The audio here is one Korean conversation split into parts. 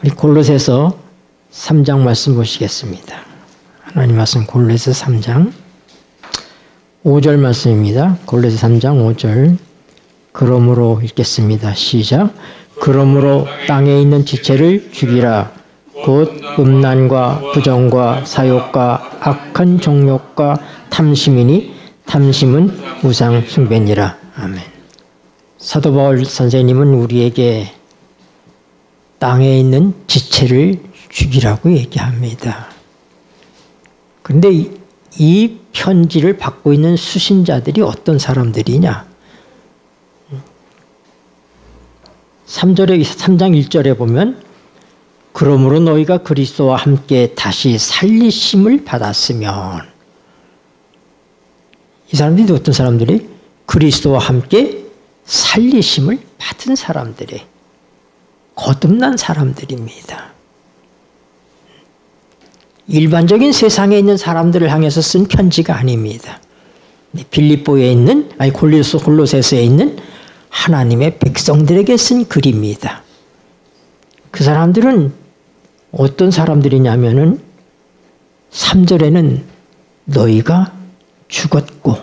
우리 골로새서 3장 말씀 보시겠습니다. 하나님 말씀 골로새 3장 5절 말씀입니다. 골로새 3장 5절. 그러므로 읽겠습니다. 시작. 그러므로 땅에 있는 지체를 죽이라. 곧 음란과 부정과 사욕과 악한 정욕과 탐심이니 탐심은 우상 숭배니라. 아멘. 사도 바울 선생님은 우리에게 땅에 있는 지체를 죽이라고 얘기합니다. 그런데 이 편지를 받고 있는 수신자들이 어떤 사람들이냐? 3장 1절에 보면 그러므로 너희가 그리스도와 함께 다시 살리심을 받았으면, 이 사람들이 어떤 사람들이? 그리스도와 함께 살리심을 받은 사람들이, 거듭난 사람들입니다. 일반적인 세상에 있는 사람들을 향해서 쓴 편지가 아닙니다. 빌립보에 있는, 골로새서에 있는 하나님의 백성들에게 쓴 글입니다. 그 사람들은 어떤 사람들이냐면은 3절에는 너희가 죽었고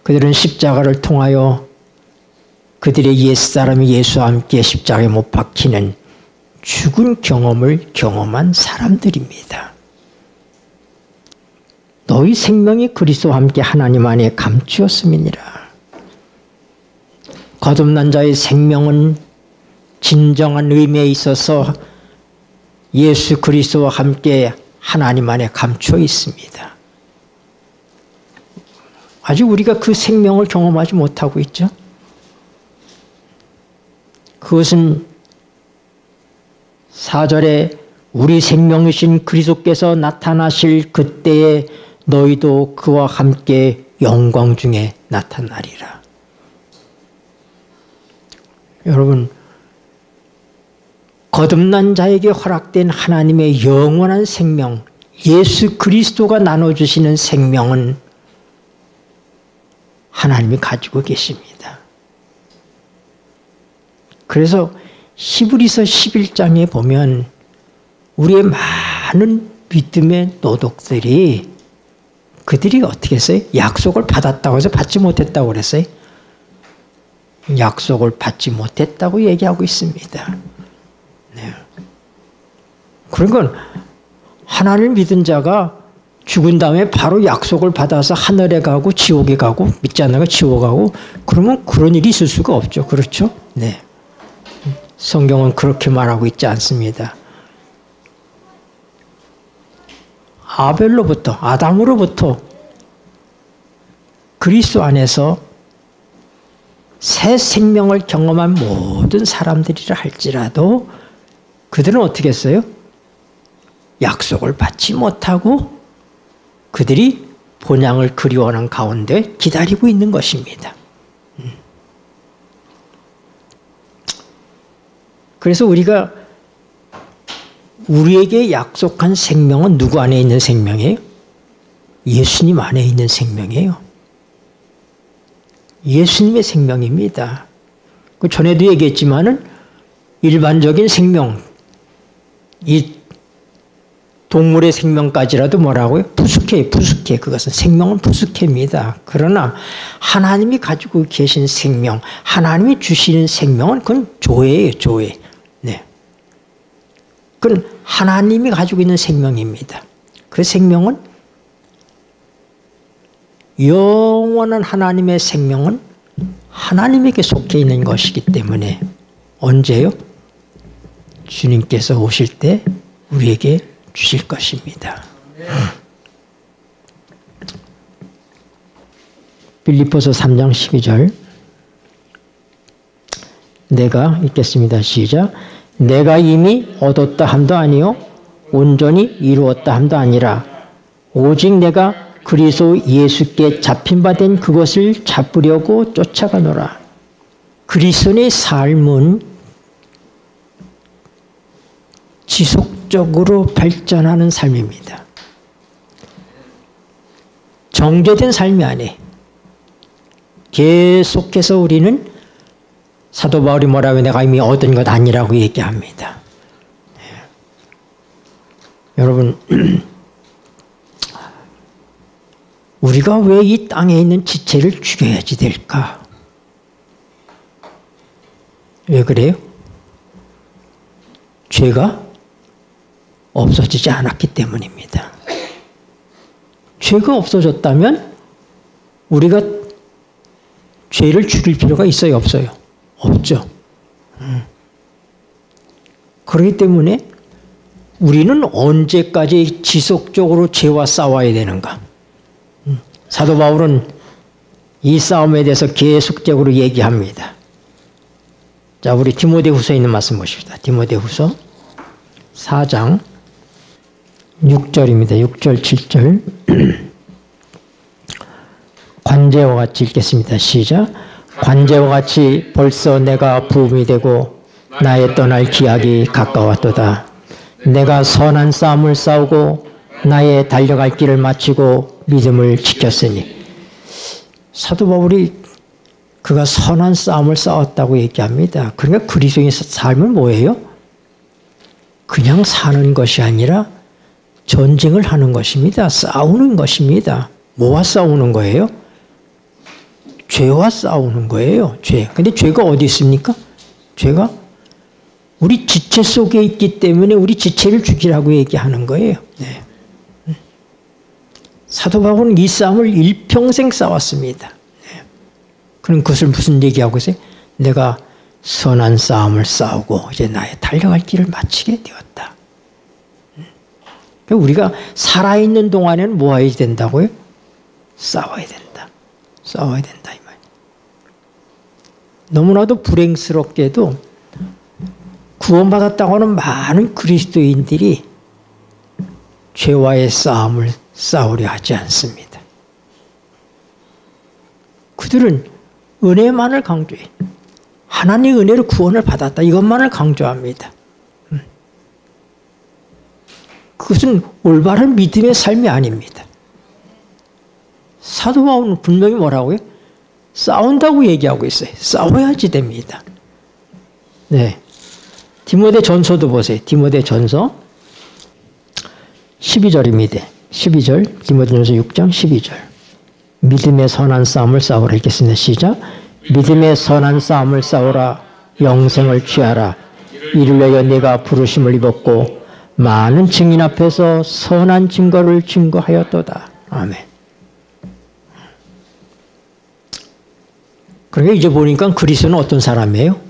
그들은 십자가를 통하여 그들의 옛사람이 예수와 함께 십자가에 못 박히는 죽은 경험을 경험한 사람들입니다. 너희 생명이 그리스도와 함께 하나님 안에 감추었음이니라. 거듭난 자의 생명은 진정한 의미에 있어서 예수 그리스도와 함께 하나님 안에 감추어 있습니다. 아직 우리가 그 생명을 경험하지 못하고 있죠. 그것은 4절에 우리 생명이신 그리스도께서 나타나실 그때에 너희도 그와 함께 영광 중에 나타나리라. 여러분, 거듭난 자에게 허락된 하나님의 영원한 생명, 예수 그리스도가 나눠주시는 생명은 하나님이 가지고 계십니다. 그래서 히브리서 11장에 보면 우리의 많은 믿음의 노독들이, 그들이 어떻게 했어요? 약속을 받았다고 해서 받지 못했다고 그랬어요? 약속을 받지 못했다고 얘기하고 있습니다. 네. 그러니까 하나님을 믿은 자가 죽은 다음에 바로 약속을 받아서 하늘에 가고 지옥에 가고, 믿지 않는 지옥 가고, 그러면 그런 일이 있을 수가 없죠. 그렇죠? 네. 성경은 그렇게 말하고 있지 않습니다. 아벨로부터, 아담으로부터 그리스도 안에서 새 생명을 경험한 모든 사람들이라 할지라도 그들은 어떻게 했어요? 약속을 받지 못하고 그들이 본향을 그리워하는 가운데 기다리고 있는 것입니다. 그래서 우리에게 약속한 생명은 누구 안에 있는 생명이에요? 예수님 안에 있는 생명이에요. 예수님의 생명입니다. 그 전에도 얘기했지만은 일반적인 생명, 이 동물의 생명까지라도 뭐라고요? 푸스케. 그것은 생명은 푸스케입니다. 그러나 하나님이 가지고 계신 생명, 하나님이 주시는 생명은 그건 조예예요, 조예. 네. 그건 하나님이 가지고 있는 생명입니다. 그 생명은 영원한 하나님의 생명은 하나님에게 속해 있는 것이기 때문에 언제요? 주님께서 오실 때 우리에게 주실 것입니다. 빌립보서 3장 12절 내가 읽겠습니다. 시작. 내가 이미 얻었다 함도 아니요 온전히 이루었다 함도 아니라 오직 내가 그리스도 예수께 잡힌 바 된 그것을 잡으려고 쫓아가노라. 그리스도의 삶은 지속적으로 발전하는 삶입니다. 정제된 삶이 아니에요. 계속해서 우리는 사도 바울이 뭐라고 내가 이미 얻은 것 아니라고 얘기합니다. 여러분, 우리가 왜 이 땅에 있는 지체를 죽여야지 될까? 왜 그래요? 죄가 없어지지 않았기 때문입니다. 죄가 없어졌다면 우리가 죄를 죽일 필요가 있어요, 없어요? 없죠. 그렇기 때문에 우리는 언제까지 지속적으로 죄와 싸워야 되는가? 사도 바울은 이 싸움에 대해서 계속적으로 얘기합니다. 자, 우리 디모데후서에 있는 말씀 보십시다. 디모데후서 4장 6절입니다. 6절, 7절. 관제와 같이 읽겠습니다. 시작. 관제와 같이 벌써 내가 부음이 되고 나의 떠날 기약이 가까웠도다. 내가 선한 싸움을 싸우고 나의 달려갈 길을 마치고 믿음을 지켰으니. 사도 바울이 그가 선한 싸움을 싸웠다고 얘기합니다. 그러니까 그리스도인의 삶은 뭐예요? 그냥 사는 것이 아니라 전쟁을 하는 것입니다. 싸우는 것입니다. 뭐와 싸우는 거예요? 죄와 싸우는 거예요. 죄. 근데 죄가 어디 있습니까? 죄가 우리 지체 속에 있기 때문에 우리 지체를 죽이라고 얘기하는 거예요. 네. 사도 바울은 이 싸움을 일평생 싸웠습니다. 네. 그럼 그것을 무슨 얘기하고 있어요? 내가 선한 싸움을 싸우고 이제 나의 달려갈 길을 마치게 되었다. 우리가 살아있는 동안에는 뭐 해야 된다고요? 싸워야 된다. 싸워야 된다 이 말이에요. 너무나도 불행스럽게도 구원받았다고 하는 많은 그리스도인들이 죄와의 싸움을 싸우려 하지 않습니다. 그들은 은혜만을 강조해요. 하나님의 은혜로 구원을 받았다. 이것만을 강조합니다. 그것은 올바른 믿음의 삶이 아닙니다. 사도 바울은 분명히 뭐라고요? 싸운다고 얘기하고 있어요. 싸워야지 됩니다. 네. 디모데 전서도 보세요. 디모데 전서 12절입니다. 12절. 디모데 전서 6장 12절. 믿음의 선한 싸움을 싸우라. 읽겠습니다. 시작. 믿음의 선한 싸움을 싸우라. 영생을 취하라. 이를 위하여 네가 부르심을 입었고 많은 증인 앞에서 선한 증거를 증거하였도다. 아멘. 그러니까 이제 보니까 그리스도는 어떤 사람이에요?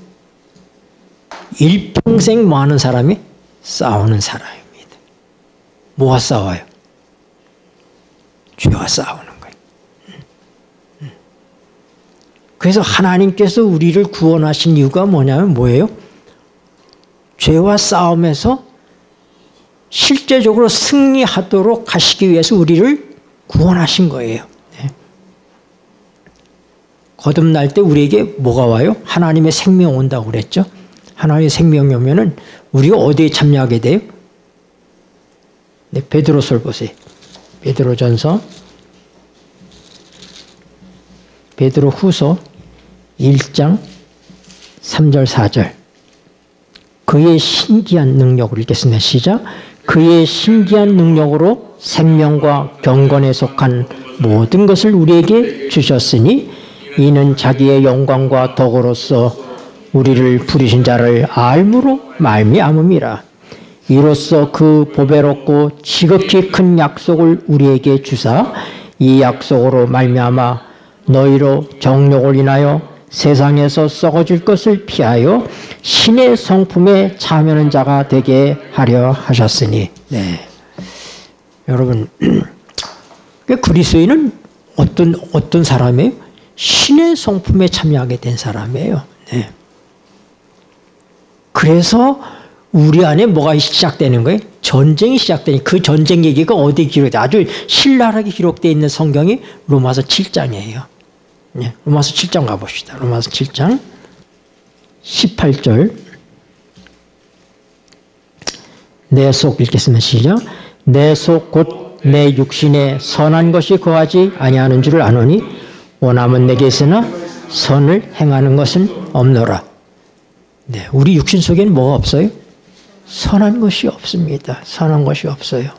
일평생 뭐 하는 사람이? 싸우는 사람입니다. 뭐와 싸워요? 죄와 싸우는 거예요. 그래서 하나님께서 우리를 구원하신 이유가 뭐냐면 뭐예요? 죄와 싸움에서 실제적으로 승리하도록 하시기 위해서 우리를 구원하신 거예요. 네. 거듭날 때 우리에게 뭐가 와요? 하나님의 생명 온다고 그랬죠. 하나님의 생명이 오면은 우리가 어디에 참여하게 돼요? 네, 베드로서를 보세요. 베드로전서, 베드로후서 1장 3절 4절. 그의 신기한 능력으로 읽겠습니다. 시작. 그의 신기한 능력으로 생명과 경건에 속한 모든 것을 우리에게 주셨으니 이는 자기의 영광과 덕으로서 우리를 부르신 자를 알므로 말미암음이라. 이로써 그 보배롭고 지극히 큰 약속을 우리에게 주사 이 약속으로 말미암아 너희로 정욕을 인하여 세상에서 썩어질 것을 피하여 신의 성품에 참여하는 자가 되게 하려 하셨으니. 네. 여러분, 그리스도인은 어떤 사람이에요? 신의 성품에 참여하게 된 사람이에요. 네. 그래서 우리 안에 뭐가 시작되는 거예요? 전쟁이 시작되니 그 전쟁 얘기가 어디에 기록돼? 아주 신랄하게 기록되어 있는 성경이 로마서 7장이에요. 네, 로마서 7장 가봅시다. 로마서 7장 18절. 내 속 읽겠습니다. 시작. 내 속 곧 내 육신에 선한 것이 거하지 아니하는 줄을 아노니 원함은 내게 있으나 선을 행하는 것은 없노라. 네, 우리 육신 속에는 뭐가 없어요? 선한 것이 없습니다. 선한 것이 없어요.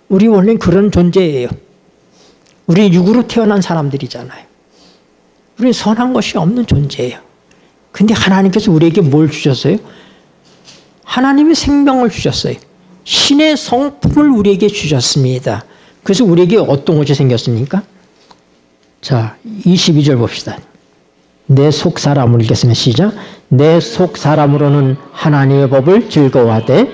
우리 원래는 그런 존재예요. 우리 육으로 태어난 사람들이잖아요. 우리는 선한 것이 없는 존재예요. 근데 하나님께서 우리에게 뭘 주셨어요? 하나님의 생명을 주셨어요. 신의 성품을 우리에게 주셨습니다. 그래서 우리에게 어떤 것이 생겼습니까? 자, 22절 봅시다. 내 속 사람을 읽겠습니다. 시작. 내 속 사람으로는 하나님의 법을 즐거워하되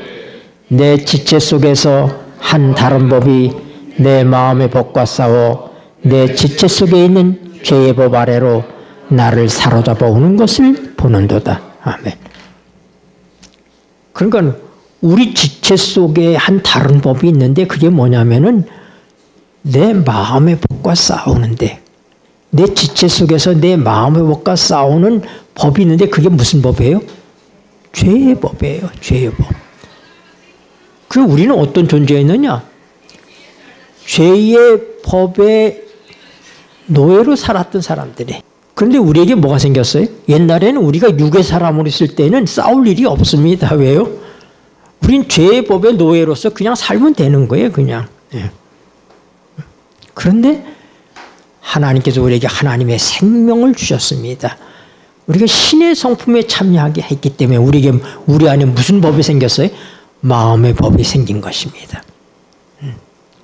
내 지체 속에서 한 다른 법이 내 마음의 법과 싸워 내 지체 속에 있는 죄의 법 아래로 나를 사로잡아 오는 것을 보는도다. 아멘. 그러니까 우리 지체 속에 한 다른 법이 있는데 그게 뭐냐면은 내 마음의 법과 싸우는데 내 지체 속에서 내 마음의 법과 싸우는 법이 있는데 그게 무슨 법이에요? 죄의 법이에요. 죄의 법. 그럼 우리는 어떤 존재였느냐? 죄의 법의 노예로 살았던 사람들이. 그런데 우리에게 뭐가 생겼어요? 옛날에는 우리가 육의 사람으로 있을 때는 싸울 일이 없습니다. 왜요? 우린 죄의 법의 노예로서 그냥 살면 되는 거예요. 그냥. 예. 그런데 하나님께서 우리에게 하나님의 생명을 주셨습니다. 우리가 신의 성품에 참여하게 했기 때문에 우리 안에 무슨 법이 생겼어요? 마음의 법이 생긴 것입니다.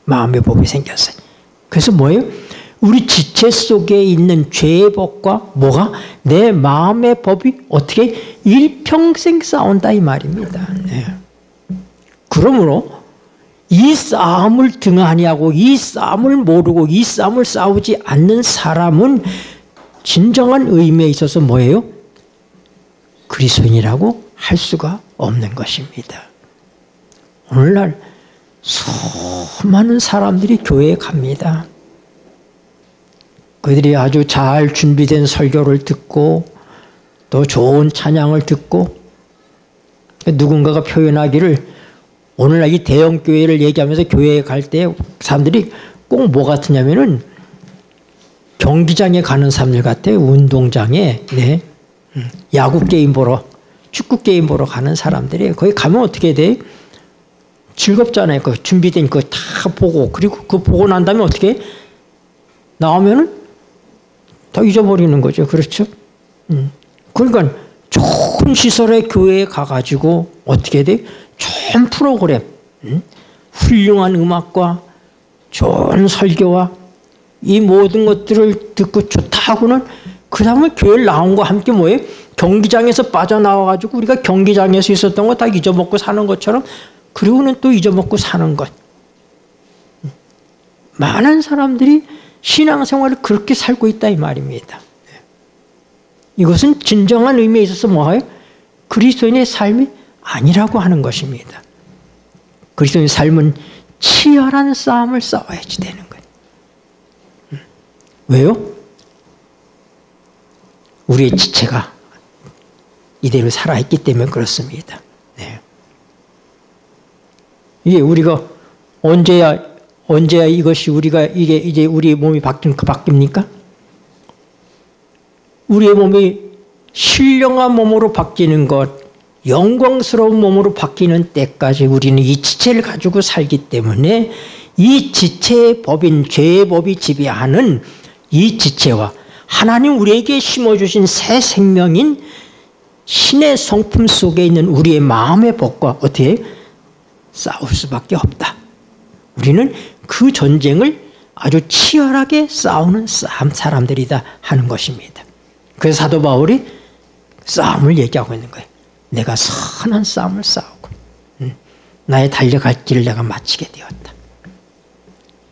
마음의 법이 생겼어요. 그래서 뭐예요? 우리 지체 속에 있는 죄의 법과 뭐가? 내 마음의 법이 어떻게 일평생 싸운다 이 말입니다. 네. 그러므로 이 싸움을 등한히하고 이 싸움을 모르고 이 싸움을 싸우지 않는 사람은 진정한 의미에 있어서 뭐예요? 그리스도인이라고 할 수가 없는 것입니다. 오늘날 수많은 사람들이 교회에 갑니다. 그들이 아주 잘 준비된 설교를 듣고 또 좋은 찬양을 듣고 누군가가 표현하기를 오늘날 이 대형 교회를 얘기하면서 교회에 갈 때 사람들이 꼭 뭐 같으냐면은 경기장에 가는 사람들 같아요. 운동장에. 네. 야구 게임 보러, 축구 게임 보러 가는 사람들이 거기 가면 어떻게 돼? 즐겁잖아요. 그 준비된 거 다 보고 그리고 그 보고 난 다음에 어떻게 나오면은 다 잊어버리는 거죠. 그렇죠? 그러니까 좋은 시설의 교회에 가가지고 어떻게 돼? 좋은 프로그램, 훌륭한 음악과 좋은 설교와 이 모든 것들을 듣고 좋다 하고는 그 다음에 교회를 나온 거 함께 뭐예요? 경기장에서 빠져나와가지고 우리가 경기장에서 있었던 거 다 잊어먹고 사는 것처럼 그리고는 또 잊어먹고 사는 것. 많은 사람들이 신앙생활을 그렇게 살고 있다 이 말입니다. 이것은 진정한 의미에 있어서 뭐예요? 그리스도인의 삶이 아니라고 하는 것입니다. 그리스도인의 삶은 치열한 싸움을 싸워야지 되는 거예요. 왜요? 우리의 지체가 이대로 살아있기 때문에 그렇습니다. 네. 이게 우리가 언제야 이것이 이게 이제 우리의 몸이 바뀝니까? 우리의 몸이 신령한 몸으로 바뀌는 것, 영광스러운 몸으로 바뀌는 때까지 우리는 이 지체를 가지고 살기 때문에 이 지체의 법인 죄의 법이 지배하는 이 지체와 하나님 우리에게 심어주신 새 생명인 신의 성품 속에 있는 우리의 마음의 법과 어떻게 싸울 수밖에 없다. 우리는 그 전쟁을 아주 치열하게 싸우는 사람들이다 하는 것입니다. 그래서 사도 바울이 싸움을 얘기하고 있는 거예요. 내가 선한 싸움을 싸우고 나의 달려갈 길을 내가 마치게 되었다.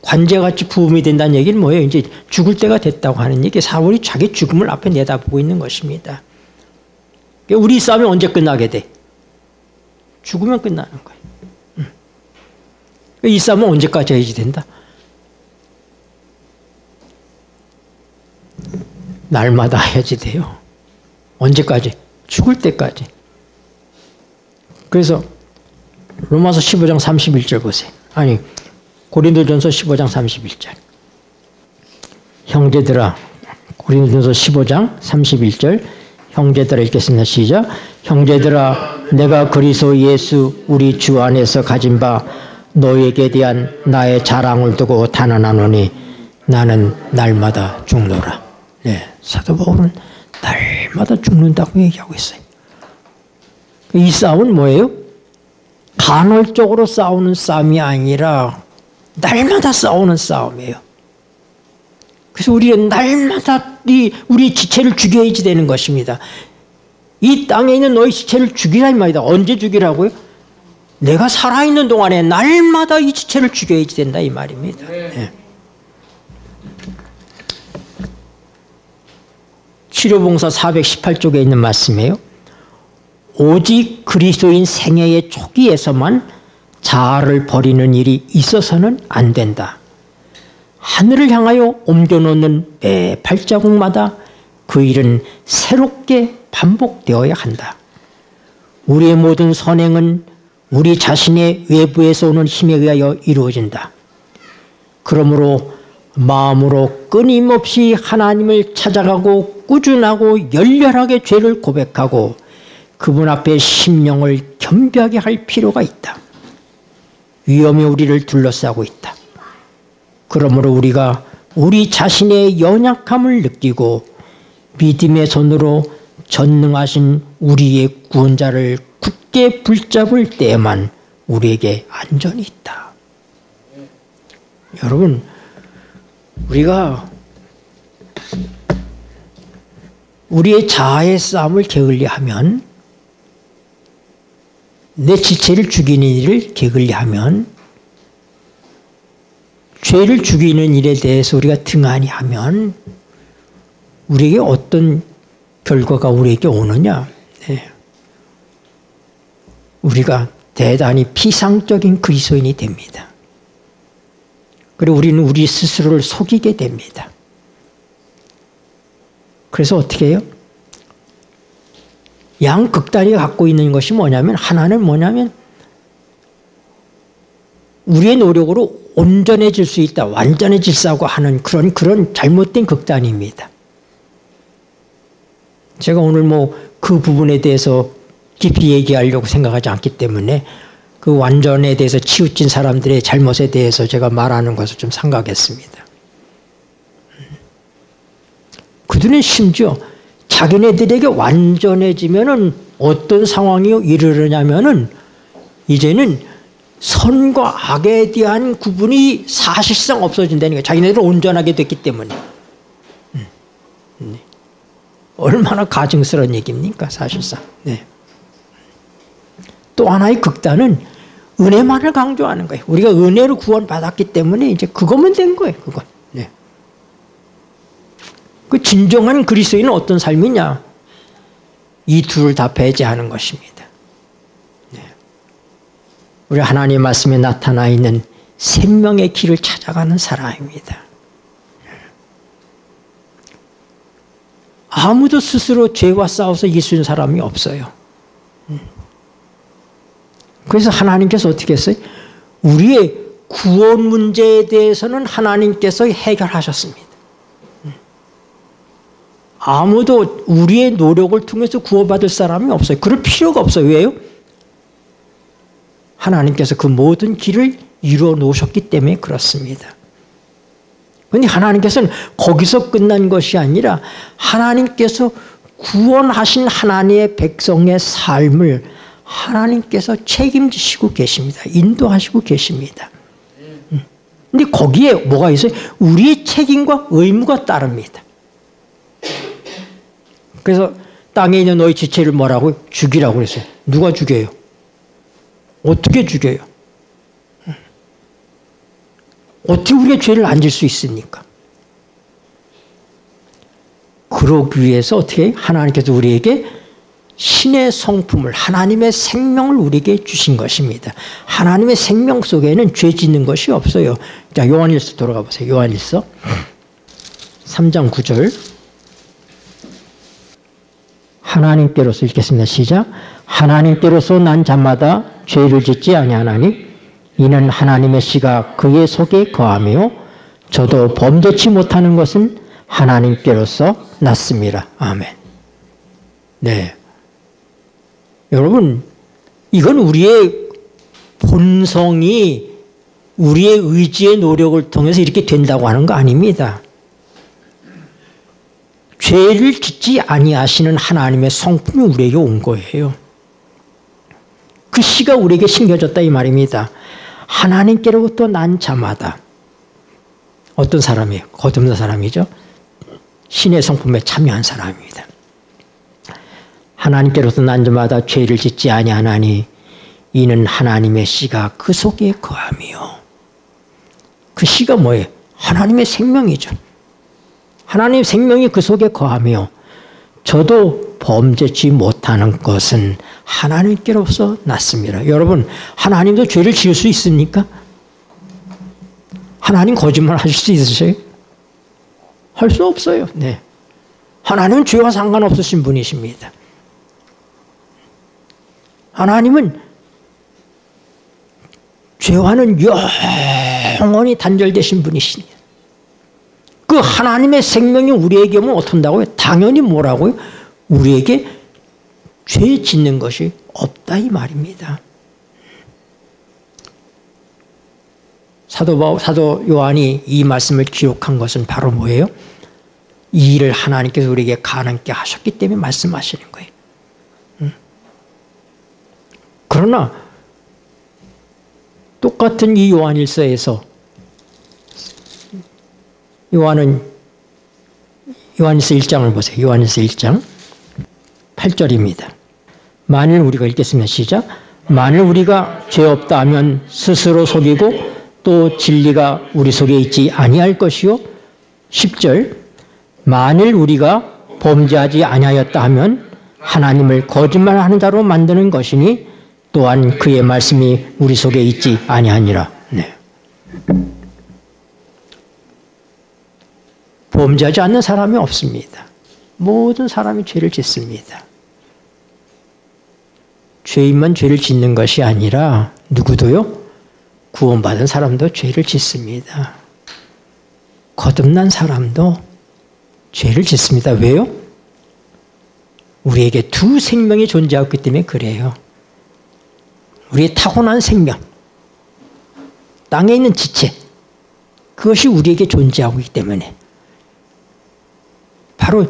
관제같이 부음이 된다는 얘기는 뭐예요? 이제 죽을 때가 됐다고 하는 얘기. 사울이 자기 죽음을 앞에 내다보고 있는 것입니다. 우리 싸움이 언제 끝나게 돼? 죽으면 끝나는 거예요. 이 싸움은 언제까지 해야지 된다? 날마다 해야지 돼요. 언제까지? 죽을 때까지. 그래서 로마서 15장 31절 보세요. 아니 고린도전서 15장 31절. 형제들아, 고린도전서 15장 31절. 형제들아 읽겠습니다. 시작. 형제들아 내가 그리스도 예수 우리 주 안에서 가진 바 너에게 대한 나의 자랑을 두고 단언하노니 나는 날마다 죽노라. 네, 사도 바울은 날마다 죽는다고 얘기하고 있어요. 이 싸움은 뭐예요? 간헐적으로 싸우는 싸움이 아니라 날마다 싸우는 싸움이에요. 그래서 우리는 날마다 우리 지체를 죽여야지 되는 것입니다. 이 땅에 있는 너희 지체를 죽이라 이 말이다. 언제 죽이라고요? 내가 살아있는 동안에 날마다 이 지체를 죽여야지 된다 이 말입니다. 네. 치료봉사 418쪽에 있는 말씀이에요. 오직 그리스도인 생애의 초기에서만 자아를 버리는 일이 있어서는 안 된다. 하늘을 향하여 옮겨놓는 매 발자국마다 그 일은 새롭게 반복되어야 한다. 우리의 모든 선행은 우리 자신의 외부에서 오는 힘에 의하여 이루어진다. 그러므로 마음으로 끊임없이 하나님을 찾아가고 꾸준하고 열렬하게 죄를 고백하고 그분 앞에 심령을 겸비하게 할 필요가 있다. 위험이 우리를 둘러싸고 있다. 그러므로 우리가 우리 자신의 연약함을 느끼고 믿음의 손으로 전능하신 우리의 구원자를 굳게 붙잡을 때에만 우리에게 안전이 있다. 여러분, 우리가 우리의 자아의 싸움을 게을리하면, 내 지체를 죽이는 일을 게을리하면, 죄를 죽이는 일에 대해서 우리가 등한히 하면 우리에게 어떤 결과가 우리에게 오느냐? 네. 우리가 대단히 피상적인 그리스도인이 됩니다. 그리고 우리는 우리 스스로를 속이게 됩니다. 그래서 어떻게 해요? 양극단이 갖고 있는 것이 뭐냐면, 하나는 뭐냐면 우리의 노력으로 온전해질 수 있다, 완전해질사고 하는 그런 잘못된 극단입니다. 제가 오늘 그 부분에 대해서 깊이 얘기하려고 생각하지 않기 때문에 그 완전에 대해서 치우친 사람들의 잘못에 대해서 제가 말하는 것을 좀 삼가겠습니다. 그들은 심지어 자기네들에게 완전해지면은 어떤 상황이 이르느냐면은 이제는 선과 악에 대한 구분이 사실상 없어진다는 거예요. 자기네들은 온전하게 됐기 때문에. 얼마나 가증스러운 얘기입니까, 사실상. 네. 또 하나의 극단은 은혜만을 강조하는 거예요. 우리가 은혜로 구원받았기 때문에 이제 그거면 된 거예요, 그건. 네. 그 진정한 그리스도인은 어떤 삶이냐? 이 둘을 다 배제하는 것입니다. 네. 우리 하나님의 말씀에 나타나 있는 생명의 길을 찾아가는 사람입니다. 아무도 스스로 죄와 싸워서 이길 수 있는 사람이 없어요. 그래서 하나님께서 어떻게 했어요? 우리의 구원 문제에 대해서는 하나님께서 해결하셨습니다. 아무도 우리의 노력을 통해서 구원받을 사람이 없어요. 그럴 필요가 없어요. 왜요? 하나님께서 그 모든 길을 이루어 놓으셨기 때문에 그렇습니다. 그런데 하나님께서는 거기서 끝난 것이 아니라 하나님께서 구원하신 하나님의 백성의 삶을 하나님께서 책임지시고 계십니다. 인도하시고 계십니다. 그런데 거기에 뭐가 있어요? 우리의 책임과 의무가 따릅니다. 그래서 땅에 있는 너희 지체를 뭐라고? 죽이라고 그랬어요. 누가 죽여요? 어떻게 죽여요? 어떻게 우리가 죄를 안 질 수 있습니까? 그러기 위해서 어떻게 하나님께서 우리에게 신의 성품을, 하나님의 생명을 우리에게 주신 것입니다. 하나님의 생명 속에는 죄 짓는 것이 없어요. 자, 요한일서 돌아가 보세요. 요한일서 3장 9절. 하나님께로서 읽겠습니다. 시작. 하나님께로서 난 자마다 죄를 짓지 아니하나니 이는 하나님의 씨가 그의 속에 거하며 저도 범죄치 못하는 것은 하나님께로서 났습니다. 아멘. 네. 여러분, 이건 우리의 본성이 우리의 의지의 노력을 통해서 이렇게 된다고 하는 거 아닙니다. 죄를 짓지 아니하시는 하나님의 성품이 우리에게 온 거예요. 그 씨가 우리에게 심겨졌다 이 말입니다. 하나님께로부터 난 자마다 어떤 사람이에요? 거듭난 사람이죠. 신의 성품에 참여한 사람입니다. 하나님께로부터 난 자마다 죄를 짓지 아니하나니 이는 하나님의 씨가 그 속에 거하며. 그 씨가 뭐예요? 하나님의 생명이죠. 하나님의 생명이 그 속에 거하며 저도 범죄치 못하는 것은 하나님께로서 났습니다. 여러분, 하나님도 죄를 지을 수 있습니까? 하나님 거짓말 하실 수 있으세요? 할 수 없어요. 네. 하나님은 죄와 상관없으신 분이십니다. 하나님은 죄와는 영원히 단절되신 분이십니다. 그 하나님의 생명이 우리에게 오면 어떤다고요? 당연히 뭐라고요? 우리에게 죄 짓는 것이 없다 이 말입니다. 사도 요한이 이 말씀을 기록한 것은 바로 뭐예요? 이 일을 하나님께서 우리에게 가능케 하셨기 때문에 말씀하시는 거예요. 그러나 똑같은 이 요한일서에서 요한일서 1장을 보세요. 요한일서 1장 8절입니다. 만일 우리가 읽겠습니다. 시작. 만일 우리가 죄 없다 하면 스스로 속이고 또 진리가 우리 속에 있지 아니할 것이요. 10절. 만일 우리가 범죄하지 아니하였다 하면 하나님을 거짓말하는 자로 만드는 것이니 또한 그의 말씀이 우리 속에 있지 아니하니라. 네. 범죄하지 않는 사람이 없습니다. 모든 사람이 죄를 짓습니다. 죄인만 죄를 짓는 것이 아니라 누구도요? 구원받은 사람도 죄를 짓습니다. 거듭난 사람도 죄를 짓습니다. 왜요? 우리에게 두 생명이 존재하기 때문에 그래요. 우리의 타고난 생명, 땅에 있는 지체, 그것이 우리에게 존재하고 있기 때문에 바로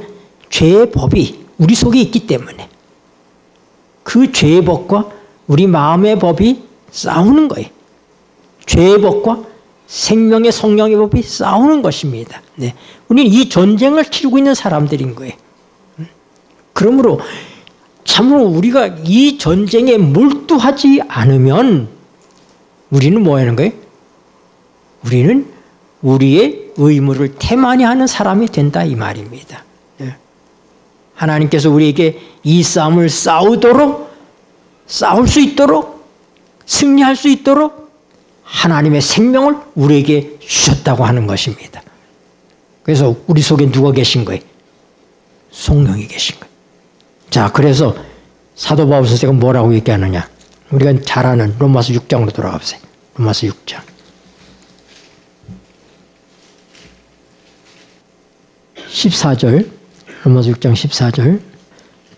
죄의 법이 우리 속에 있기 때문에 그 죄의 법과 우리 마음의 법이 싸우는 거예요. 죄의 법과 생명의 성령의 법이 싸우는 것입니다. 네. 우리는 이 전쟁을 치르고 있는 사람들인 거예요. 그러므로 참으로 우리가 이 전쟁에 몰두하지 않으면 우리는 뭐 하는 거예요? 우리는 우리의 의무를 태만히 하는 사람이 된다 이 말입니다. 하나님께서 우리에게 이 싸움을 싸울 수 있도록 승리할 수 있도록 하나님의 생명을 우리에게 주셨다고 하는 것입니다. 그래서 우리 속에 누가 계신 거예요? 성령이 계신 거예요. 자, 그래서 사도 바울 선생가 뭐라고 얘기하느냐? 우리가 잘 아는 로마서 6장으로 돌아가 보세요. 로마서 6장. 14절, 로마서 6장 14절.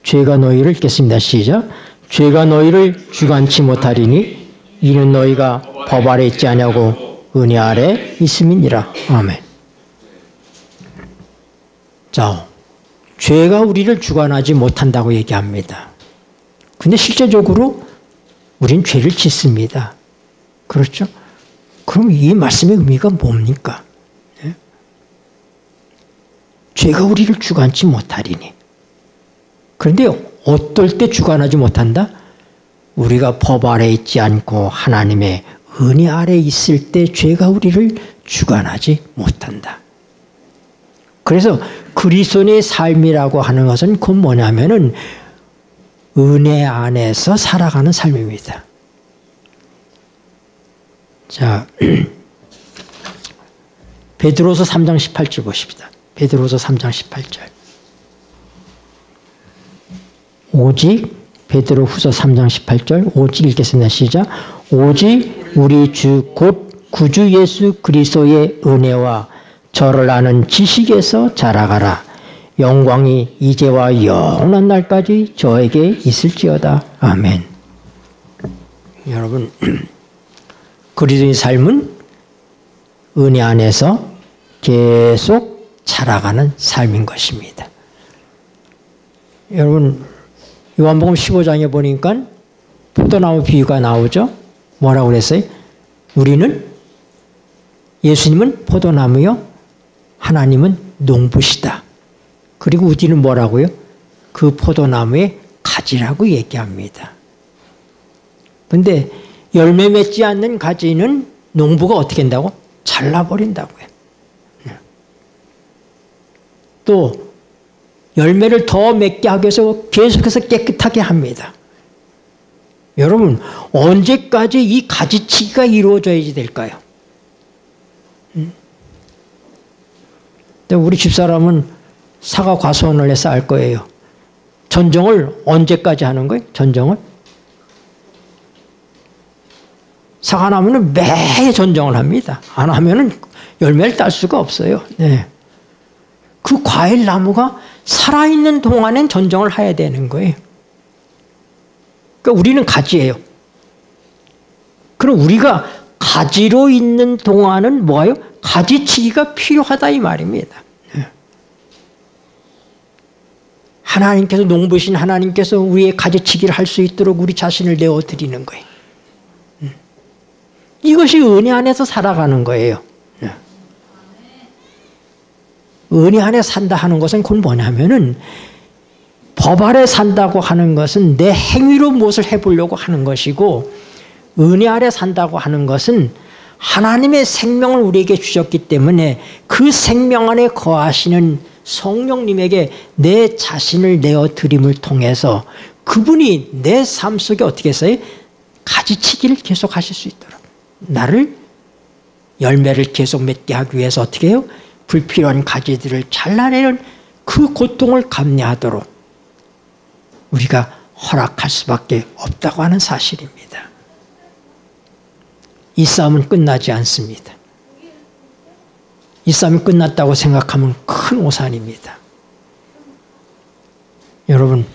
죄가 너희를 읽겠습니다. 시작. 죄가 너희를 주관치 못하리니 이는 너희가 법 아래 있지 아니하고 은혜 아래 있음이니라. 아멘. 자, 죄가 우리를 주관하지 못한다고 얘기합니다. 근데 실제적으로 우린 죄를 짓습니다. 그렇죠? 그럼 이 말씀의 의미가 뭡니까? 네? 죄가 우리를 주관치 못하리니. 그런데 어떨 때 주관하지 못한다? 우리가 법 아래 있지 않고 하나님의 은혜 아래 있을 때 죄가 우리를 주관하지 못한다. 그래서 그리스도인의 삶이라고 하는 것은 그 뭐냐면은 은혜 안에서 살아가는 삶입니다. 자, 베드로서 3장 18절 보십시다. 베드로서 3장 18절. 오직 베드로 후서 3장 18절 오직 읽겠습니다. 시작. 오직 우리 주 곧 구주 예수 그리스도의 은혜와 저를 아는 지식에서 자라가라. 영광이 이제와 영원한 날까지 저에게 있을지어다. 아멘. 여러분, 그리스도의 삶은 은혜 안에서 계속 자라가는 삶인 것입니다. 여러분, 요한복음 15장에 보니까 포도나무 비유가 나오죠. 뭐라고 그랬어요? 예수님은 포도나무요, 하나님은 농부시다. 그리고 우리는 뭐라고요? 그 포도나무의 가지라고 얘기합니다. 근데 열매 맺지 않는 가지는 농부가 어떻게 한다고? 잘라버린다고요. 또 열매를 더 맺게 하기 위해서 계속해서 깨끗하게 합니다. 여러분, 언제까지 이 가지치기가 이루어져야지 될까요? 우리 집사람은 사과 과수원을 해서 알 거예요. 전정을 언제까지 하는 거예요? 전정을? 사과나무는 매해 전정을 합니다. 안 하면은 열매를 딸 수가 없어요. 네. 그 과일나무가 살아있는 동안엔 전정을 해야 되는 거예요. 그러니까 우리는 가지예요. 그럼 우리가 가지로 있는 동안은 뭐예요? 가지치기가 필요하다 이 말입니다. 하나님께서, 농부신 하나님께서 우리의 가지치기를 할 수 있도록 우리 자신을 내어드리는 거예요. 이것이 은혜 안에서 살아가는 거예요. 은혜 안에 산다 하는 것은 그건 뭐냐면은, 법 아래 산다고 하는 것은 내 행위로 무엇을 해보려고 하는 것이고, 은혜 아래 산다고 하는 것은 하나님의 생명을 우리에게 주셨기 때문에 그 생명 안에 거하시는 성령님에게 내 자신을 내어드림을 통해서 그분이 내 삶 속에 어떻게 했어요? 가지치기를 계속 하실 수 있도록, 나를 열매를 계속 맺게 하기 위해서 어떻게 해요? 불필요한 가지들을 잘라내는 그 고통을 감내하도록 우리가 허락할 수밖에 없다고 하는 사실입니다. 이 싸움은 끝나지 않습니다. 이 싸움이 끝났다고 생각하면 큰 오산입니다. 여러분,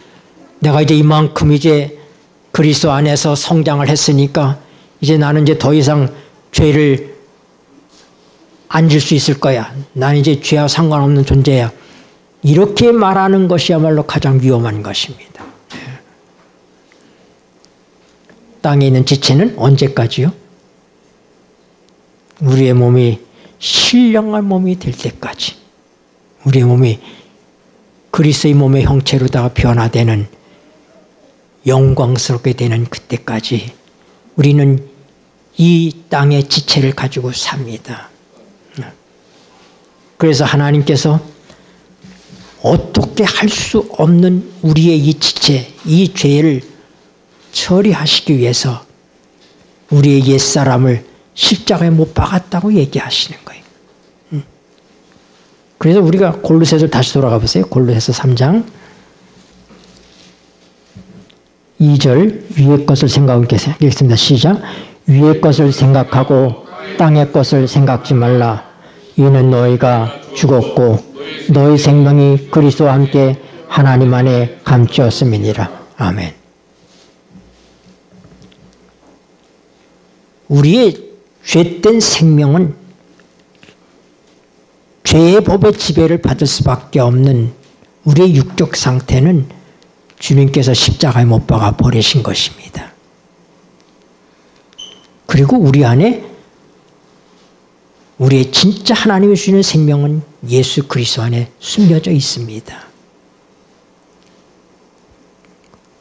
내가 이제 이만큼 이제 그리스도 안에서 성장을 했으니까 이제 나는 이제 더 이상 죄를 안 질 수 있을 거야. 나는 이제 죄와 상관없는 존재야. 이렇게 말하는 것이야말로 가장 위험한 것입니다. 땅에 있는 지체는 언제까지요? 우리의 몸이 신령한 몸이 될 때까지, 우리의 몸이 그리스도의 몸의 형체로다가 변화되는, 영광스럽게 되는 그때까지 우리는 이 땅의 지체를 가지고 삽니다. 그래서 하나님께서 어떻게 할 수 없는 우리의 이 지체, 이 죄를 처리하시기 위해서 우리의 옛사람을 십자가에 못 박았다고 얘기하시는 거예요. 그래서 우리가 골로새서 다시 돌아가 보세요. 골로새서 3장 2절, 위의 것을 생각하고 계세요. 읽겠습니다. 시작. 위의 것을 생각하고 땅의 것을 생각지 말라. 이는 너희가 죽었고 너희 생명이 그리스도와 함께 하나님 안에 감추었음이니라. 아멘. 우리의 죄된 생명은 죄의 법의 지배를 받을 수밖에 없는 우리의 육적 상태는 주님께서 십자가에 못 박아 버리신 것입니다. 그리고 우리 안에 우리의 진짜 하나님이 주시는 생명은 예수 그리스도 안에 숨겨져 있습니다.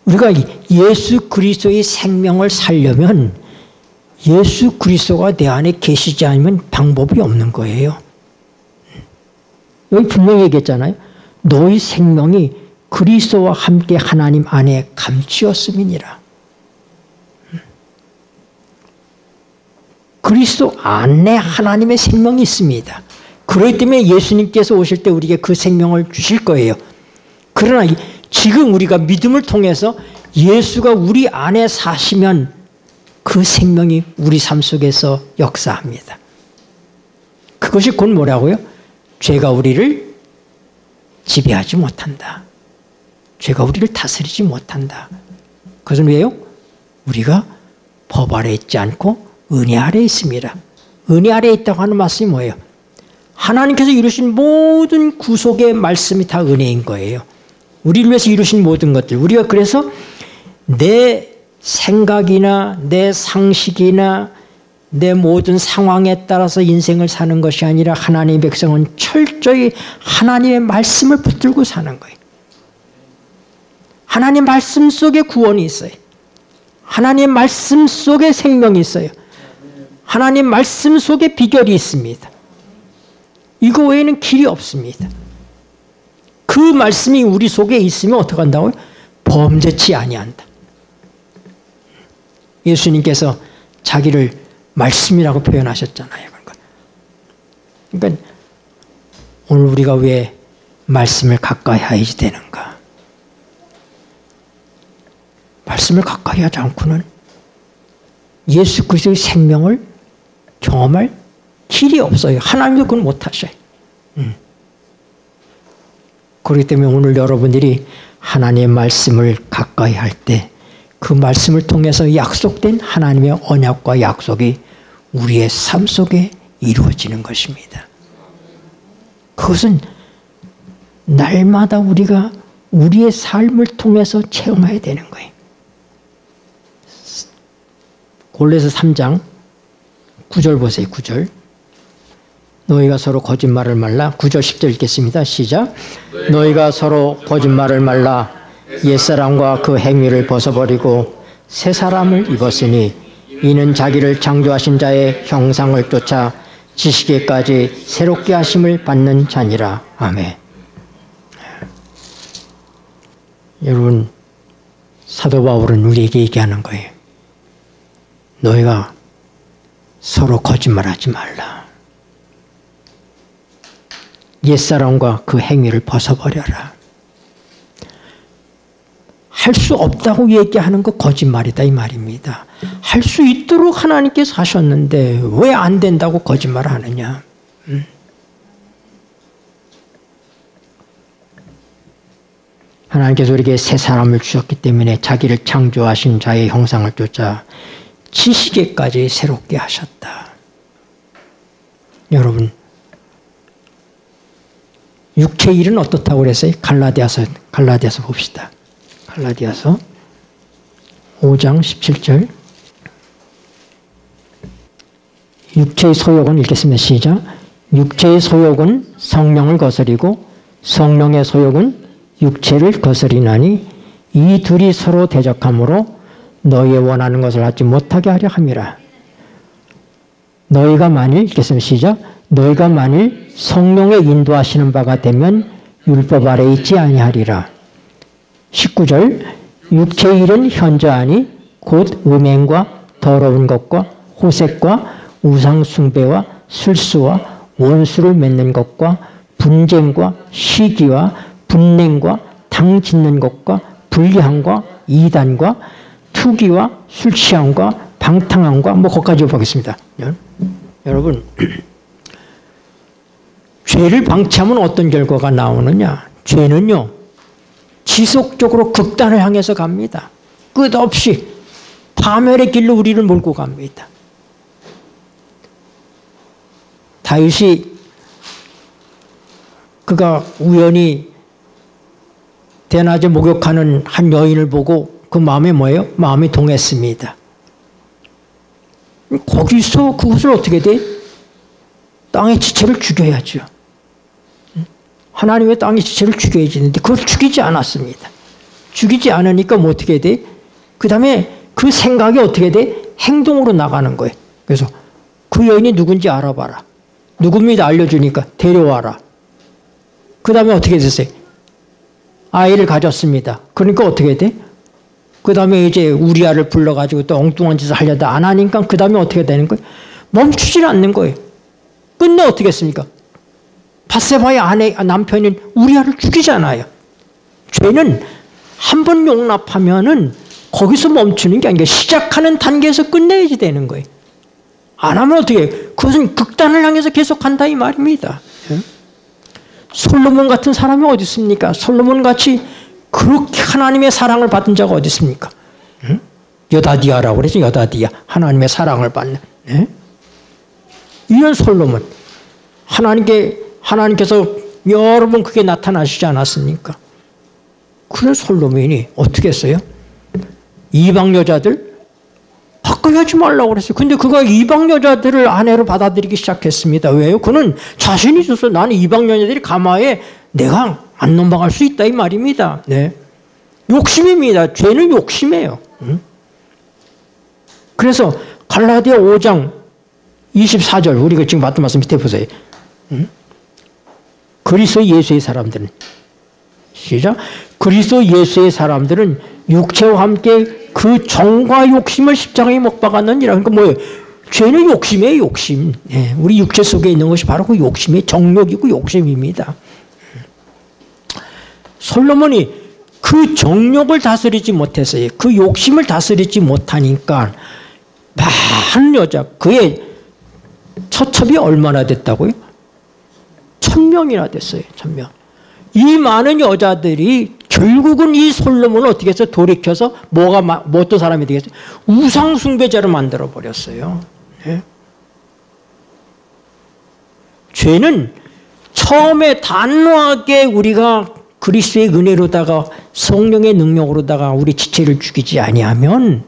우리가 예수 그리스도의 생명을 살려면 예수 그리스도가 내 안에 계시지 않으면 방법이 없는 거예요. 여기 분명히 얘기했잖아요. 너희 생명이 그리스도와 함께 하나님 안에 감추었음이니라. 그리스도 안에 하나님의 생명이 있습니다. 그렇기 때문에 예수님께서 오실 때 우리에게 그 생명을 주실 거예요. 그러나 지금 우리가 믿음을 통해서 예수가 우리 안에 사시면 그 생명이 우리 삶 속에서 역사합니다. 그것이 곧 뭐라고요? 죄가 우리를 지배하지 못한다. 죄가 우리를 다스리지 못한다. 그것은 왜요? 우리가 법 아래 있지 않고 은혜 아래 있습니다. 은혜 아래 있다고 하는 말씀이 뭐예요? 하나님께서 이루신 모든 구속의 말씀이 다 은혜인 거예요. 우리를 위해서 이루신 모든 것들. 우리가 그래서 내 생각이나 내 상식이나 내 모든 상황에 따라서 인생을 사는 것이 아니라 하나님의 백성은 철저히 하나님의 말씀을 붙들고 사는 거예요. 하나님 말씀 속에 구원이 있어요. 하나님 말씀 속에 생명이 있어요. 하나님 말씀 속에 비결이 있습니다. 이거 외에는 길이 없습니다. 그 말씀이 우리 속에 있으면 어떻게 한다고요? 범죄치 아니한다. 예수님께서 자기를 말씀이라고 표현하셨잖아요. 그러니까 오늘 우리가 왜 말씀을 가까이 해야지 되는가? 말씀을 가까이 하지 않고는 예수 그리스도의 생명을 경험할 길이 없어요. 하나님도 그걸 못하셔요. 그렇기 때문에 오늘 여러분들이 하나님의 말씀을 가까이 할 때 그 말씀을 통해서 약속된 하나님의 언약과 약속이 우리의 삶 속에 이루어지는 것입니다. 그것은 날마다 우리가 우리의 삶을 통해서 체험해야 되는 거예요. 골로새 3장 9절 보세요. 9절. 너희가 서로 거짓말을 말라. 9절 10절 읽겠습니다. 시작. 너희가 서로 거짓말을 말라. 옛사람과 그 행위를 벗어버리고 새 사람을 입었으니 이는 자기를 창조하신 자의 형상을 쫓아 지식에까지 새롭게 하심을 받는 자니라. 아멘. 여러분, 사도 바울은 우리에게 얘기하는 거예요. 너희가 서로 거짓말하지 말라. 옛사람과 그 행위를 벗어버려라. 할 수 없다고 얘기하는 거 거짓말이다 이 말입니다. 할 수 있도록 하나님께서 하셨는데 왜 안 된다고 거짓말을 하느냐. 하나님께서 우리에게 새 사람을 주셨기 때문에 자기를 창조하신 자의 형상을 쫓아 지식에까지 새롭게 하셨다. 여러분, 육체의 일은 어떻다고 그랬어요? 갈라디아서 봅시다. 갈라디아서 5장 17절. 육체의 소욕은 읽겠습니다. 시작. 육체의 소욕은 성령을 거스리고 성령의 소욕은 육체를 거스리나니 이 둘이 서로 대적하므로 너희의 원하는 것을 하지 못하게 하려 함이라. 너희가 만일 읽겠습니다. 시작. 너희가 만일 성령의 인도하시는 바가 되면 율법 아래 있지 아니하리라. 19절. 육체의 일은 현저하니 곧 음행과 더러운 것과 호색과 우상 숭배와 술수와 원수를 맺는 것과 분쟁과 시기와 분냉과 당 짓는 것과 불리함과 이단과 투기와 술 취함과 방탕함과 거기까지 보겠습니다. 여러분, 죄를 방치하면 어떤 결과가 나오느냐? 죄는요, 지속적으로 극단을 향해서 갑니다. 끝없이 파멸의 길로 우리를 몰고 갑니다. 다윗이 그가 우연히 대낮에 목욕하는 한 여인을 보고 그 마음에 뭐예요? 마음이 동했습니다. 거기서 그것을 어떻게 돼? 땅의 지체를 죽여야죠. 하나님의 땅의 지체를 죽여야지 되는데 그걸 죽이지 않았습니다. 죽이지 않으니까 뭐 어떻게 돼? 그 다음에 그 생각이 어떻게 돼? 행동으로 나가는 거예요. 그래서 그 여인이 누군지 알아봐라. 누굽니다 알려주니까 데려와라. 그 다음에 어떻게 됐어요? 아이를 가졌습니다. 그러니까 어떻게 돼? 그 다음에 이제 우리아를 불러가지고 또 엉뚱한 짓을 하려다 안 하니까 그 다음에 어떻게 되는 거예요? 멈추질 않는 거예요. 끝내 어떻게 했습니까? 밧세바의 남편인 우리아를 죽이잖아요. 죄는 한 번 용납하면은 거기서 멈추는 게 아니라 시작하는 단계에서 끝내야지 되는 거예요. 안 하면 어떻게 해요? 그것은 극단을 향해서 계속한다 이 말입니다. 솔로몬 같은 사람이 어디 있습니까? 솔로몬 같이 그렇게 하나님의 사랑을 받은 자가 어디 있습니까? 응? 여다디아라고 그러죠. 여다디아. 하나님의 사랑을 받는. 네? 이런 솔로몬. 하나님께서 여러 번 그게 나타나시지 않았습니까? 그런 솔로몬이 어떻게 했어요? 이방 여자들 가까이 하지 말라고 그랬어요. 근데 그가 이방 여자들을 아내로 받아들이기 시작했습니다. 왜요? 그는 자신이 있어서 나는 이방 여자들이 가마에 내가 안 넘어갈 수 있다 이 말입니다. 네. 욕심입니다. 죄는 욕심이에요. 그래서 갈라디아 5장 24절 우리가 지금 봤던 말씀 밑에 보세요. 그리스도 예수의 사람들은 시작. 그리스도 예수의 사람들은 육체와 함께 그 정과 욕심을 십자가에 못 박았느니라. 그러니까 뭐예요? 죄는 욕심이에요. 욕심. 네, 우리 육체 속에 있는 것이 바로 그 욕심의 정욕이고 욕심입니다. 솔로몬이 그 정욕을 다스리지 못했어요. 그 욕심을 다스리지 못하니까 많은 여자, 그의 처첩이 얼마나 됐다고요? 1000명이나 됐어요. 1000명. 이 많은 여자들이 결국은 이 솔로몬을 어떻게 해서 돌이켜서 뭐 어떤 사람이 되겠어요? 우상 숭배자로 만들어 버렸어요. 네? 죄는 처음에 단호하게 우리가 그리스도의 은혜로다가 성령의 능력으로다가 우리 지체를 죽이지 아니하면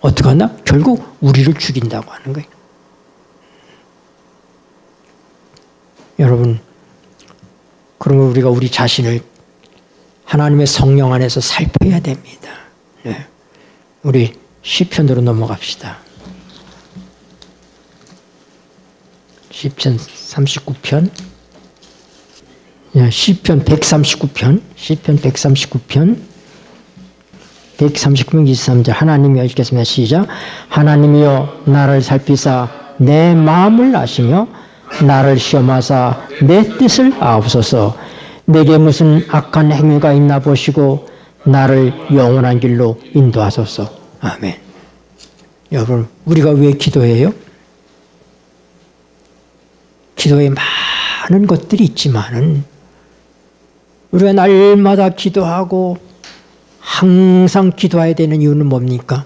어떻게 하나? 결국 우리를 죽인다고 하는 거예요. 여러분, 그러면 우리가 우리 자신을 하나님의 성령 안에서 살펴야 됩니다. 네. 우리 시편으로 넘어갑시다. 시편 39편. 시편 139편. 시편 139편. 139편 23절 하나님이여 읽겠습니다. 시작. 하나님이여 나를 살피사 내 마음을 아시며 나를 시험하사 내 뜻을 아옵소서. 내게 무슨 악한 행위가 있나 보시고 나를 영원한 길로 인도하소서. 아멘. 여러분, 우리가 왜 기도해요? 기도에 많은 것들이 있지만은 우리가 날마다 기도하고 항상 기도해야 되는 이유는 뭡니까?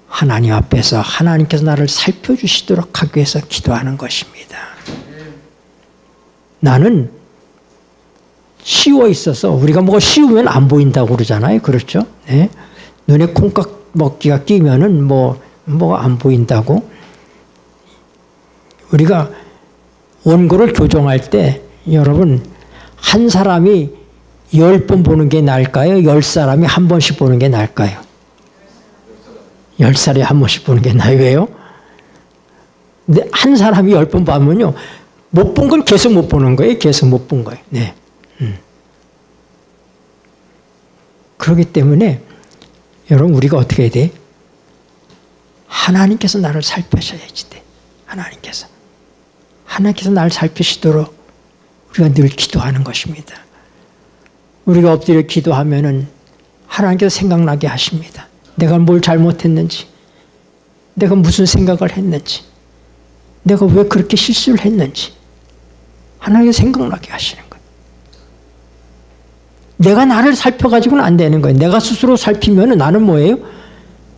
하나님 앞에서 하나님께서 나를 살펴주시도록 하기 위해서 기도하는 것입니다. 나는 씌워 있어서 우리가 뭐가 씌우면 안 보인다고 그러잖아요. 그렇죠? 네? 눈에 콩깍 먹기가 끼면은 뭐가 안 보인다고. 우리가 원고를 교정할 때 여러분 한 사람이 10번 보는 게 나을까요? 10사람이 한 번씩 보는 게 나을까요? 10살에 한 번씩 보는 게 나아요. 왜요? 근데 한 사람이 10번 보면요. 못 본 건 계속 못 보는 거예요. 계속 못 본 거예요. 네. 그렇기 때문에 여러분 우리가 어떻게 해야 돼? 하나님께서 나를 살펴셔야지 돼. 하나님께서 나를 살피시도록 우리가 늘 기도하는 것입니다. 우리가 엎드려 기도하면은 하나님께서 생각나게 하십니다. 내가 뭘 잘못했는지, 내가 무슨 생각을 했는지, 내가 왜 그렇게 실수를 했는지 하나님께서 생각나게 하시는 거예요. 내가 나를 살펴가지고는 안 되는 거예요. 내가 스스로 살피면 나는 뭐예요?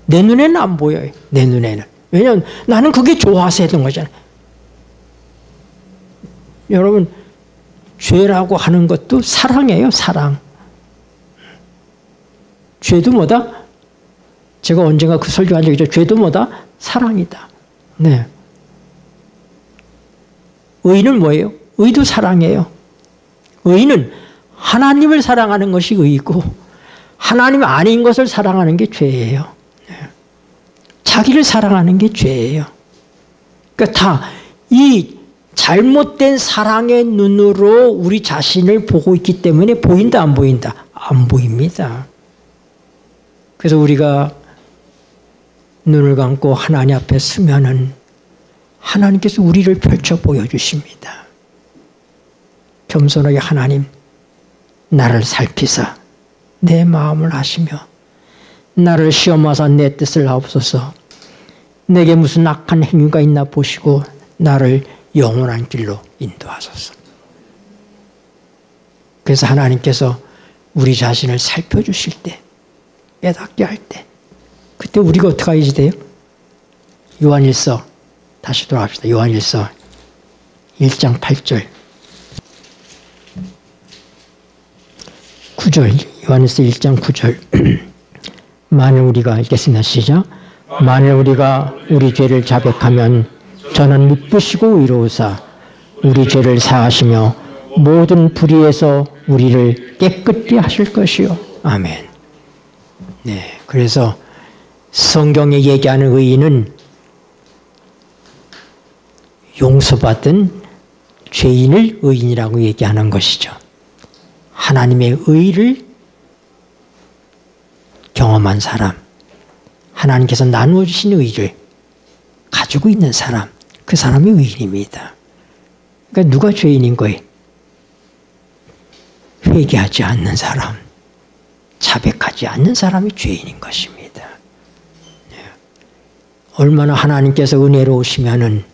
내 눈에는 안 보여요. 내 눈에는. 왜냐하면 나는 그게 좋아서 했던 거잖아요. 여러분, 죄라고 하는 것도 사랑이에요. 사랑. 죄도 뭐다? 제가 언젠가 그 설교한 적이 있죠. 죄도 뭐다? 사랑이다. 네. 의는 뭐예요? 의도 사랑이에요. 의는 하나님을 사랑하는 것이 의이고 하나님 아닌 것을 사랑하는 게 죄예요. 네. 자기를 사랑하는 게 죄예요. 그러니까 다 이 잘못된 사랑의 눈으로 우리 자신을 보고 있기 때문에 보인다 안 보인다? 안 보입니다. 그래서 우리가 눈을 감고 하나님 앞에 서면은 하나님께서 우리를 펼쳐 보여주십니다. 겸손하게 하나님 나를 살피사 내 마음을 아시며 나를 시험하사 내 뜻을 하옵소서. 내게 무슨 악한 행위가 있나 보시고 나를 영원한 길로 인도하소서. 그래서 하나님께서 우리 자신을 살펴주실 때, 깨닫게 할 때, 그때 우리가 어떻게 해야지 돼요? 요한일서, 다시 돌아갑시다. 요한일서 1장 8절. 9절, 요한일서 1장 9절. 만일 우리가, 읽겠습니다. 시작. 만일 우리가 우리 죄를 자백하면 저는 미쁘시고 의로우사 우리 죄를 사하시며 모든 불의에서 우리를 깨끗게 하실 것이요. 아멘. 네, 그래서 성경에 얘기하는 의인은 용서받은 죄인을 의인이라고 얘기하는 것이죠. 하나님의 의를 경험한 사람, 하나님께서 나누어 주신 의를 가지고 있는 사람, 그 사람이 의인입니다. 그러니까 누가 죄인인 거예요? 회개하지 않는 사람, 자백하지 않는 사람이 죄인인 것입니다. 네. 얼마나 하나님께서 은혜로우시면은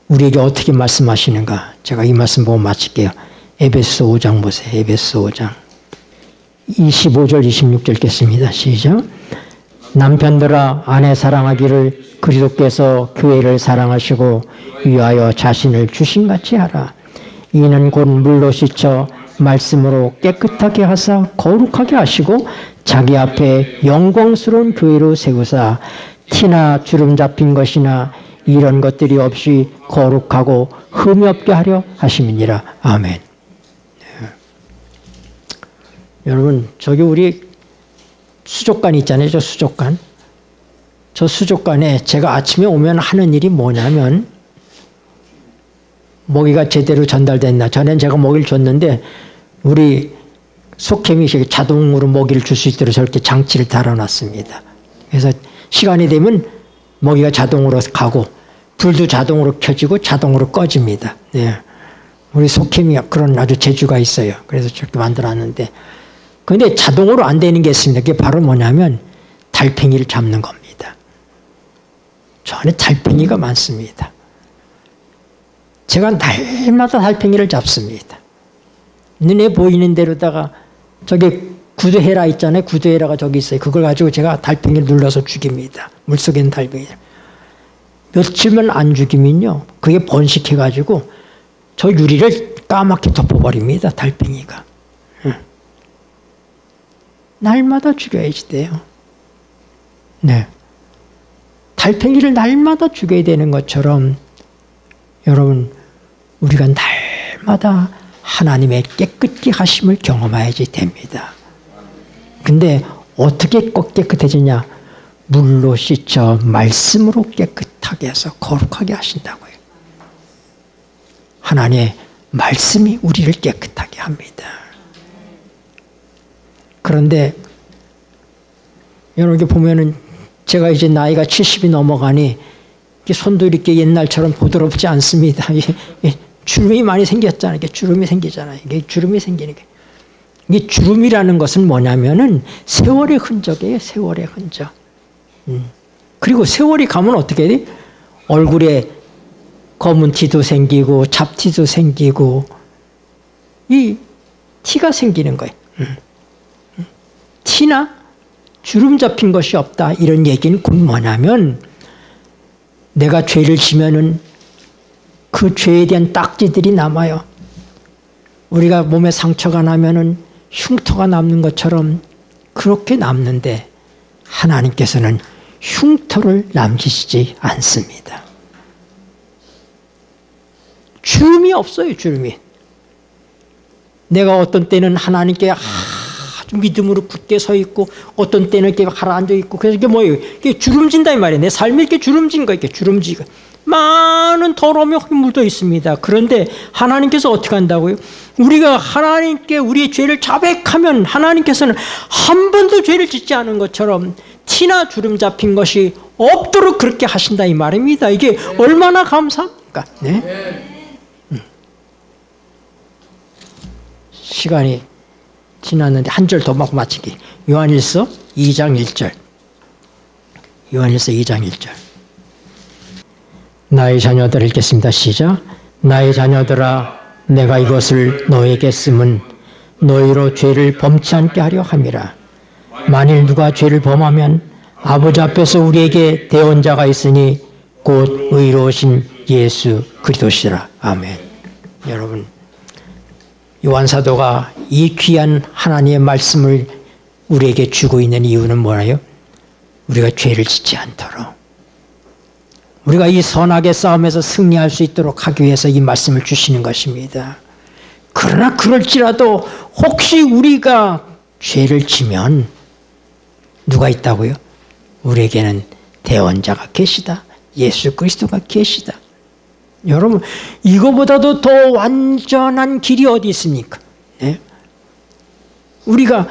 우리에게 어떻게 말씀하시는가? 제가 이 말씀 보고 마칠게요. 에베소 5장 보세요. 에베소 5장 25절 26절 읽겠습니다. 시작. 남편들아 아내 사랑하기를 그리스도께서 교회를 사랑하시고 위하여 자신을 주신같이 하라. 이는 곧 물로 씻어 말씀으로 깨끗하게 하사 거룩하게 하시고 자기 앞에 영광스러운 교회로 세우사 티나 주름 잡힌 것이나 이런 것들이 없이 거룩하고 흠이 없게 하려 하심이니라. 아멘. 네. 여러분 저기 우리 수족관 있잖아요. 저 수족관. 저 수족관에 제가 아침에 오면 하는 일이 뭐냐면 먹이가 제대로 전달됐나. 전엔 제가 먹이를 줬는데 우리 속햄이 자동으로 먹이를 줄 수 있도록 저렇게 장치를 달아놨습니다. 그래서 시간이 되면 먹이가 자동으로 가고 불도 자동으로 켜지고 자동으로 꺼집니다. 네. 우리 속햄이 그런 아주 재주가 있어요. 그래서 저렇게 만들어놨는데 그런데 자동으로 안 되는 게 있습니다. 그게 바로 뭐냐면 달팽이를 잡는 겁니다. 저 안에 달팽이가 많습니다. 제가 날마다 달팽이를 잡습니다. 눈에 보이는 대로다가 저기 구두헤라 있잖아요. 구두헤라가 저기 있어요. 그걸 가지고 제가 달팽이를 눌러서 죽입니다. 물속에 있는 달팽이를. 며칠만 안 죽이면요. 그게 번식해가지고 저 유리를 까맣게 덮어버립니다. 달팽이가. 날마다 죽여야지 돼요. 네. 달팽이를 날마다 죽여야 되는 것처럼 여러분 우리가 날마다 하나님의 깨끗게 하심을 경험해야지 됩니다. 근데 어떻게 꼭 깨끗해지냐? 물로 씻어 말씀으로 깨끗하게 해서 거룩하게 하신다고요. 하나님의 말씀이 우리를 깨끗하게 합니다. 그런데 여러분 보면은 제가 이제 나이가 70이 넘어가니 손도 이렇게 옛날처럼 부드럽지 않습니다. 주름이 많이 생겼잖아요. 이게 주름이 생기잖아요. 이게 주름이 생기는 게. 이 주름이라는 것은 뭐냐면은 세월의 흔적이에요. 세월의 흔적. 그리고 세월이 가면 어떻게 돼? 얼굴에 검은 티도 생기고 잡티도 생기고 이 티가 생기는 거예요. 티나 주름 잡힌 것이 없다. 이런 얘기는 곧 뭐냐면 내가 죄를 지면은 그 죄에 대한 딱지들이 남아요. 우리가 몸에 상처가 나면은 흉터가 남는 것처럼 그렇게 남는데 하나님께서는 흉터를 남기시지 않습니다. 주름이 없어요. 주름이. 내가 어떤 때는 하나님께 아주 믿음으로 굳게 서 있고 어떤 때는 이렇게 가라앉아 있고 그래서 이게 뭐예요? 이게 주름진다 이 말이에요. 내 삶이 이렇게 주름진 거 이렇게 주름지고 많은 더러움이 묻어 있습니다. 그런데 하나님께서 어떻게 한다고요? 우리가 하나님께 우리의 죄를 자백하면 하나님께서는 한 번도 죄를 짓지 않은 것처럼 티나 주름 잡힌 것이 없도록 그렇게 하신다 이 말입니다. 이게 얼마나 감사합니까? 네? 시간이 지났는데 한 절 더 하고 마치기. 요한일서 2장 1절. 요한일서 2장 1절. 나의 자녀들 읽겠습니다. 시작. 나의 자녀들아 내가 이것을 너에게 쓰면 너희로 죄를 범치 않게 하려 함이라. 만일 누가 죄를 범하면 아버지 앞에서 우리에게 대언자가 있으니 곧 의로우신 예수 그리스도시라. 아멘. 여러분, 요한 사도가 이 귀한 하나님의 말씀을 우리에게 주고 있는 이유는 뭐예요? 우리가 죄를 짓지 않도록, 우리가 이 선악의 싸움에서 승리할 수 있도록 하기 위해서 이 말씀을 주시는 것입니다. 그러나 그럴지라도 혹시 우리가 죄를 지면 누가 있다고요? 우리에게는 대언자가 계시다. 예수 그리스도가 계시다. 여러분, 이거보다도 더 완전한 길이 어디 있습니까? 네? 우리가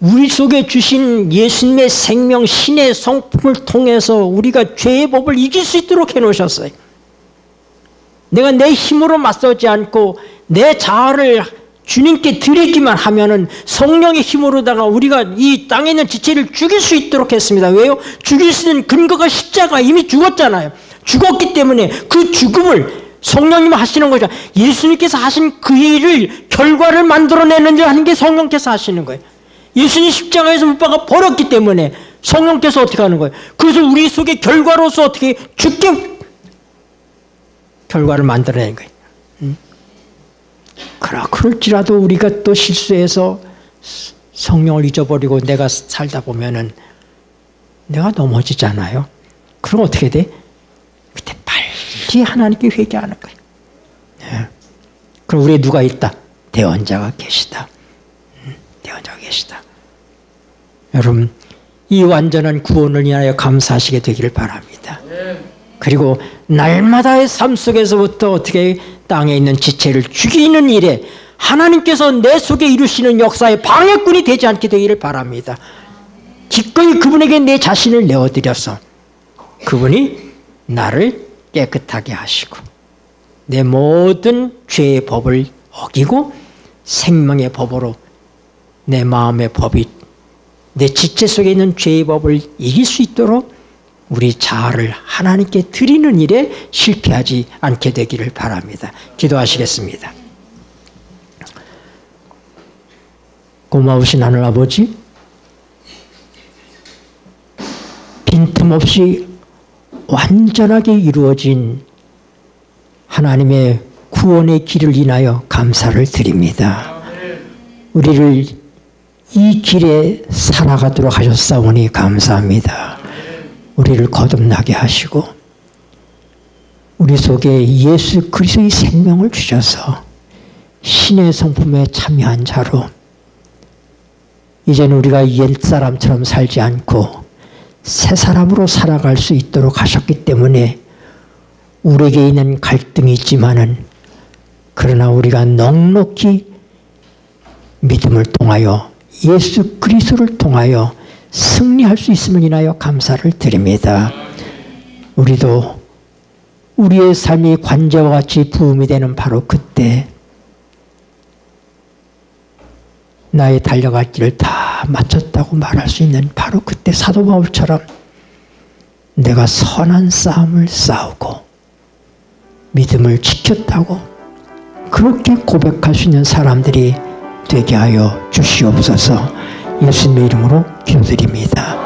우리 속에 주신 예수님의 생명, 신의 성품을 통해서 우리가 죄의 법을 이길 수 있도록 해놓으셨어요. 내가 내 힘으로 맞서지 않고 내 자아를 주님께 드리기만 하면은 성령의 힘으로다가 우리가 이 땅에 있는 지체를 죽일 수 있도록 했습니다. 왜요? 죽일 수 있는 근거가 십자가, 이미 죽었잖아요. 죽었기 때문에 그 죽음을 성령님 하시는 거죠. 예수님께서 하신 그 일을, 결과를 만들어내는 일 하는 게 성령께서 하시는 거예요. 예수님 십자가에서 못 박아 버렸기 때문에 성령께서 어떻게 하는 거예요? 그래서 우리 속에 결과로서 어떻게 죽게 결과를 만들어내는 거예요. 그럴지라도 우리가 또 실수해서 성령을 잊어버리고 내가 살다 보면은 내가 넘어지잖아요. 그럼 어떻게 돼? 그때 빨리 하나님께 회개하는 거예요. 네. 그럼 우리에 누가 있다? 대언자가 계시다. 대언자가 계시다. 여러분, 이 완전한 구원을 인하여 감사하시게 되기를 바랍니다. 그리고 날마다의 삶 속에서부터 어떻게 땅에 있는 지체를 죽이는 일에 하나님께서 내 속에 이루시는 역사의 방해꾼이 되지 않게 되기를 바랍니다. 기꺼이 그분에게 내 자신을 내어드려서 그분이 나를 깨끗하게 하시고 내 모든 죄의 법을 어기고 생명의 법으로 내 마음의 법이, 내 지체 속에 있는 죄의 법을 이길 수 있도록 우리 자아를 하나님께 드리는 일에 실패하지 않게 되기를 바랍니다. 기도하시겠습니다. 고마우신 하늘아버지, 빈틈없이 완전하게 이루어진 하나님의 구원의 길을 인하여 감사를 드립니다. 우리를 이 길에 살아가도록 하셨사오니 감사합니다. 우리를 거듭나게 하시고 우리 속에 예수 그리스도의 생명을 주셔서 신의 성품에 참여한 자로 이제는 우리가 옛사람처럼 살지 않고 새 사람으로 살아갈 수 있도록 하셨기 때문에 우리에게 있는 갈등이 있지만은 그러나 우리가 넉넉히 믿음을 통하여 예수 그리스도를 통하여 승리할 수 있음을 인하여 감사를 드립니다. 우리도 우리의 삶이 관제와 같이 부음이 되는 바로 그때 나의 달려갈 길을 다 마쳤다고 말할 수 있는 바로 그때 사도 바울처럼 내가 선한 싸움을 싸우고 믿음을 지켰다고 그렇게 고백할 수 있는 사람들이 되게 하여 주시옵소서. 예수님의 이름으로 기도드립니다.